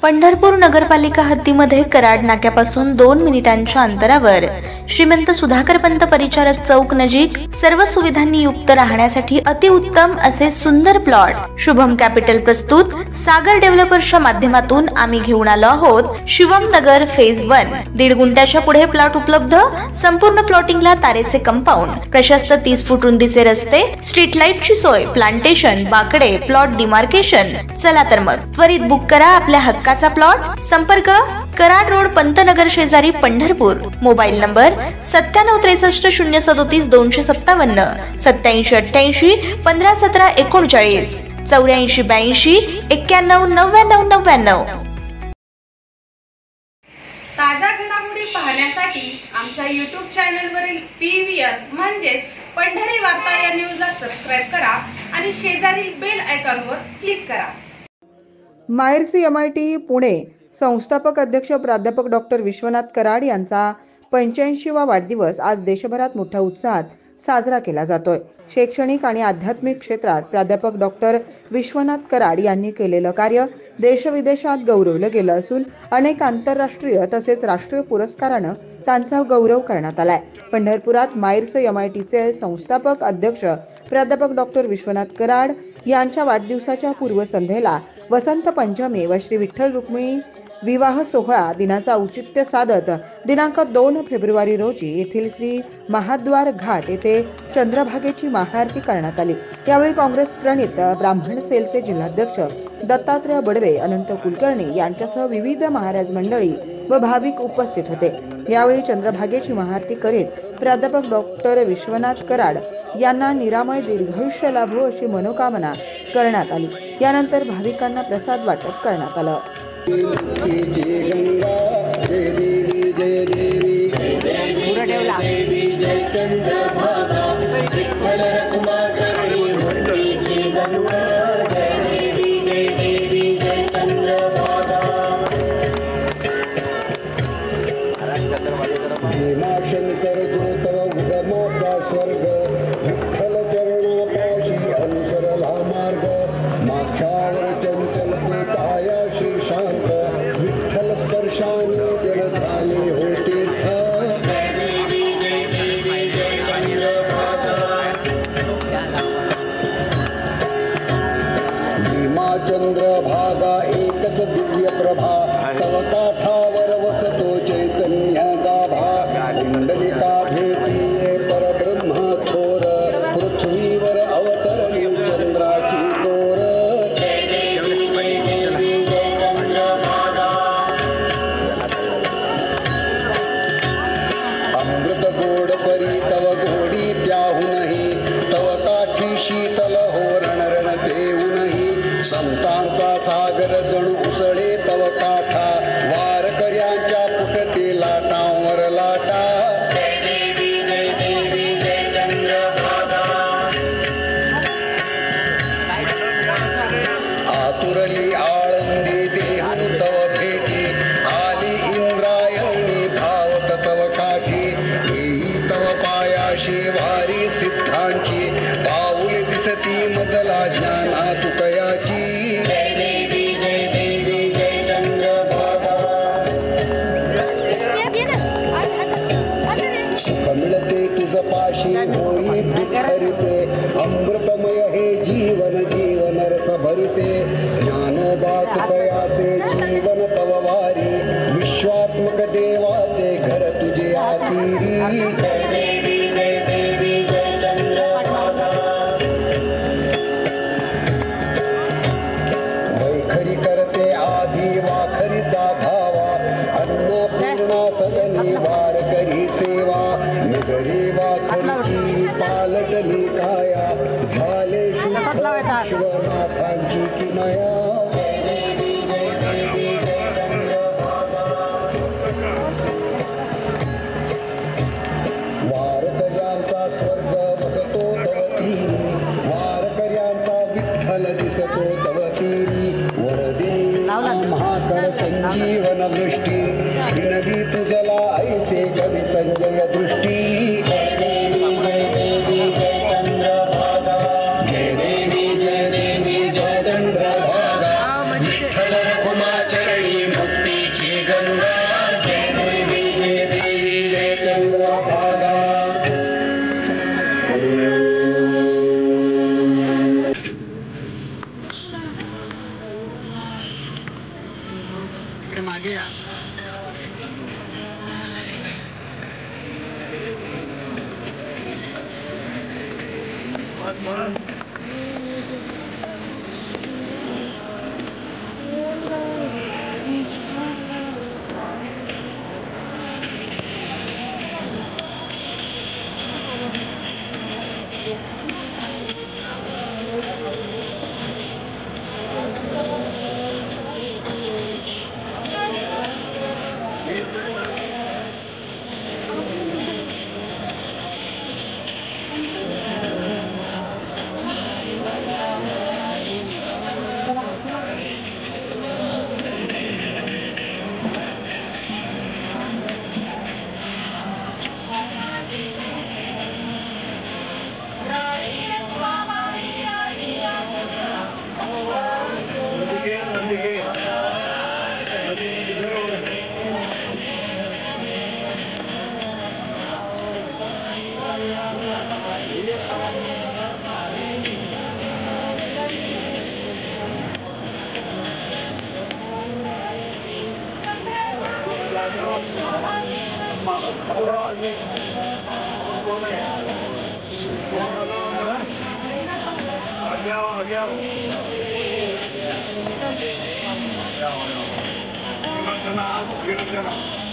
पंढरपूर नगरपालिका हद्दीमध्ये कराड नाक्यापासून 2 मिनिटांच्या अंतरावर श्रीमंत सुधाकर पंत परिचारक चौक नजीक सर्व सुविधांनी युक्त राहण्यासाठी अतिउत्तम असे सुंदर प्लॉट शुभम कॅपिटल प्रस्तुत सागर डेव्हलपर्सच्या माध्यमातून आम्ही घेऊन आलो आहोत शिवम नगर फेज 1. 1.5 गुंठ्याच्या पुढे प्लॉट उपलब्ध. संपूर्ण प्लॉटिंगला तारेचे कंपाऊंड, प्रशस्त 30 फूट रुंदीचे रस्ते, स्ट्रीट लाईटची सोय, प्लांटेशन, बाकडे, प्लॉट डिमार्केशन. चला तर मग त्वरित बुक करा आपल्या हक्काचा प्लॉट. संपर्क कराड रोड पंतनगर शेजारी पंढरपूर. Mobile number 9763 037 257, 8788 1517 39, 8482 91 99 99. ताज्या घडामोडी पाहण्यासाठी आमच्या YouTube चॅनलवरील PVR म्हणजेच पंढरी वार्ता या न्यूजला सबस्क्राइब करा आणि शेजारील बेल आयकॉनवर क्लिक करा. मायर्सी MIT पुणे संस्थापक अध्यक्ष प्राध्यापक डॉक्टर विश्वनाथ कराड यांचा 85वा वाढदिवस आज देशभरात मोठ्या उत्साहात साजरा केला जातोय. शैक्षणिक आणि आध्यात्मिक क्षेत्रात प्राध्यापक डॉक्टर विश्वनाथ कराड यांनी केलेलं कार्य देशविदेशात गौरवलं गेलं असून अनेक आंतरराष्ट्रीय तसेच राष्ट्रीय पुरस्कारानं त्यांचा गौरव करण्यात आलाय. पंढरपुरात मायर्स MITचे संस्थापक अध्यक्ष प्राध्यापक डॉक्टर विश्वनाथ कराड यांच्या वाढदिवसाच्या पूर्वसंध्येला वसंत पंचमी व श्री विठ्ठल रुक्मिणी विवाह सोहळा दिनाचा औचित्य साधत दिनांक 2 फेब्रुवारी रोजी येथील श्री महाद्वार घाट येथे चंद्रभागेची महाआरती करण्यात आली. यावेळी काँग्रेस प्रणित ब्राह्मण सेलचे जिल्हाध्यक्ष दत्तात्रय बडवे, अनंत कुलकर्णी यांच्यासह विविध महाराज मंडळी व भाविक उपस्थित होते. यावेळी चंद्रभागेची महाआरती करीत प्राध्यापक डॉक्टर विश्वनाथ कराड यांना निरामय दीर्घायुष्य लाभो अशी मनोकामना करण्यात आली. यानंतर भाविकांना प्रसाद वाटप करण्यात आलं. भीमाशंकर तव उगमाचा स्वर्ग विठ्ठल चरणापाशी अनुसरला मार्ग माथ्यावर चंचल कायाशी शांत विठ्ठल स्पर्शाने जल झाले हो तीर्थ. भीमाचंद्र भागा एकच दिव्य प्रभा तव काठावर वसतो चैतन्य गाभा. कुंडलिका भेटीये परब्रह्म थोर पृथ्वीवर अवतरली चंद्राची तोर. अमृत गोड परी तव गोडी त्याहूनही तव काठी शीतल हो रण देऊनही. संतांचा सागर जणू उसळे तव काठा वारकऱ्यांच्या पुटते लाटांवर लाटा. आतुरली आळंदी देहू तव भेटी आली इंद्रायणी धावत तव काठी. येई तव पायाशी वारी सिद्धांची पाऊल दिसती मजला ज्ञाना तुकयाची. सुख मिळते तुझ पाशी होई दुःखरिते अमृतमय हे जीवन जीवन रस भरिते. ज्ञानोबा तुकयाचे जीवन तव वारी विश्वात्मक देवाचे घर तुझे आतीरी. वैखरी करते आधी वाखरीचा धावा अन्नपूर्णा सदनी वारकरी सेवा. नगरी वाखरीची पालटली काया झाले शुद्ध विश्वनाथांची किमया. वारकऱ्यांचा स्वर्ग वसतो तव तीरी वारकऱ्यांचा विठ्ठल दिसतो तव तीरी. वरदे महाकळ संजीवन वृष्टी विनदी तुझला ऐसे कवी संजय दृष्टी. जय देवी जय चंद्रभागा विठ्ठल रघुमा चरणी इकडे मागे या. Gracias.